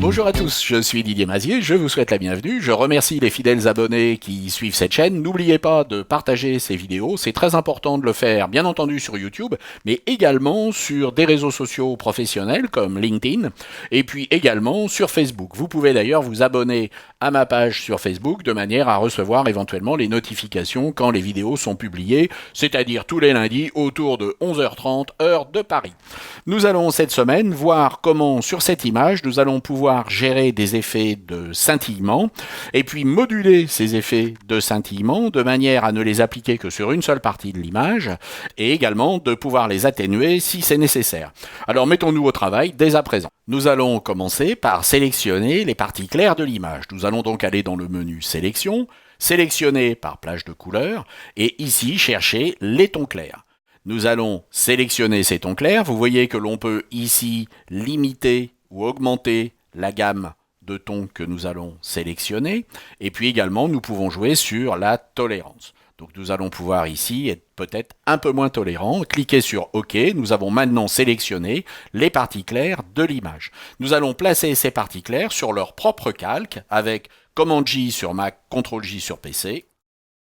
Bonjour à tous, je suis Didier Mazier, je vous souhaite la bienvenue. Je remercie les fidèles abonnés qui suivent cette chaîne. N'oubliez pas de partager ces vidéos, c'est très important de le faire, bien entendu sur YouTube, mais également sur des réseaux sociaux professionnels comme LinkedIn, et puis également sur Facebook. Vous pouvez d'ailleurs vous abonner à ma page sur Facebook de manière à recevoir éventuellement les notifications quand les vidéos sont publiées, c'est-à-dire tous les lundis autour de 11h30 heure de Paris. Nous allons cette semaine voir comment sur cette image nous allons pouvoir gérer des effets de scintillement et puis moduler ces effets de scintillement de manière à ne les appliquer que sur une seule partie de l'image et également de pouvoir les atténuer si c'est nécessaire. Alors mettons-nous au travail dès à présent. Nous allons commencer par sélectionner les parties claires de l'image. Nous allons donc aller dans le menu Sélection, sélectionner par plage de couleurs et ici chercher les tons clairs. Nous allons sélectionner ces tons clairs. Vous voyez que l'on peut ici limiter ou augmenter la gamme de tons que nous allons sélectionner. Et puis également, nous pouvons jouer sur la tolérance. Donc nous allons pouvoir ici être peut-être un peu moins tolérant. Cliquez sur OK. Nous avons maintenant sélectionné les parties claires de l'image. Nous allons placer ces parties claires sur leur propre calque avec Command J sur Mac, Ctrl J sur PC.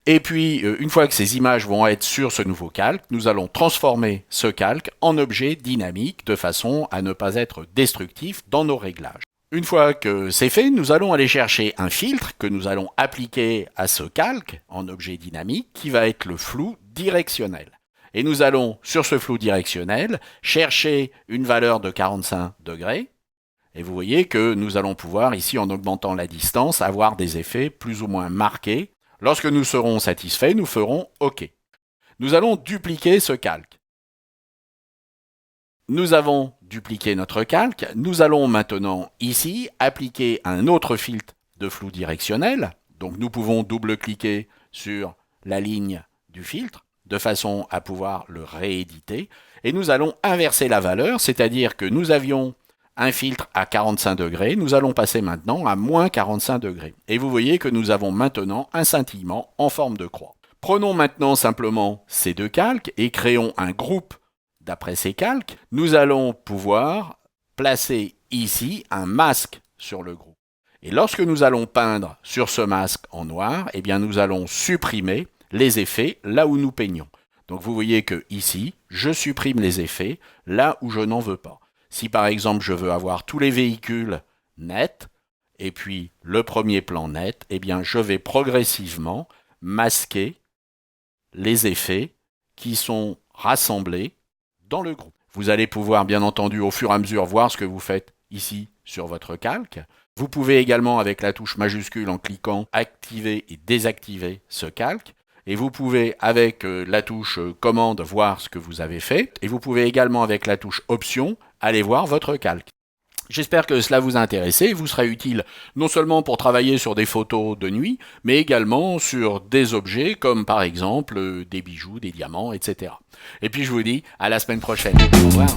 Et puis, une fois que ces images vont être sur ce nouveau calque, nous allons transformer ce calque en objet dynamique de façon à ne pas être destructif dans nos réglages. Une fois que c'est fait, nous allons aller chercher un filtre que nous allons appliquer à ce calque en objet dynamique qui va être le flou directionnel. Et nous allons, sur ce flou directionnel, chercher une valeur de 45 degrés. Et vous voyez que nous allons pouvoir, ici en augmentant la distance, avoir des effets plus ou moins marqués. Lorsque nous serons satisfaits, nous ferons OK. Nous allons dupliquer ce calque. Nous avons dupliqué notre calque. Nous allons maintenant ici appliquer un autre filtre de flou directionnel. Donc nous pouvons double-cliquer sur la ligne du filtre de façon à pouvoir le rééditer. Et nous allons inverser la valeur, c'est-à-dire que nous avions un filtre à 45 degrés, nous allons passer maintenant à moins 45 degrés. Et vous voyez que nous avons maintenant un scintillement en forme de croix. Prenons maintenant simplement ces deux calques et créons un groupe d'après ces calques. Nous allons pouvoir placer ici un masque sur le groupe. Et lorsque nous allons peindre sur ce masque en noir, eh bien nous allons supprimer les effets là où nous peignons. Donc vous voyez que ici, je supprime les effets là où je n'en veux pas. Si par exemple je veux avoir tous les véhicules nets, et puis le premier plan net, eh bien je vais progressivement masquer les effets qui sont rassemblés dans le groupe. Vous allez pouvoir bien entendu au fur et à mesure voir ce que vous faites ici sur votre calque. Vous pouvez également avec la touche majuscule en cliquant activer et désactiver ce calque. Et vous pouvez avec la touche commande voir ce que vous avez fait. Et vous pouvez également avec la touche option aller voir votre calque. J'espère que cela vous a intéressé et vous sera utile non seulement pour travailler sur des photos de nuit, mais également sur des objets comme par exemple des bijoux, des diamants, etc. Et puis je vous dis à la semaine prochaine. Au revoir.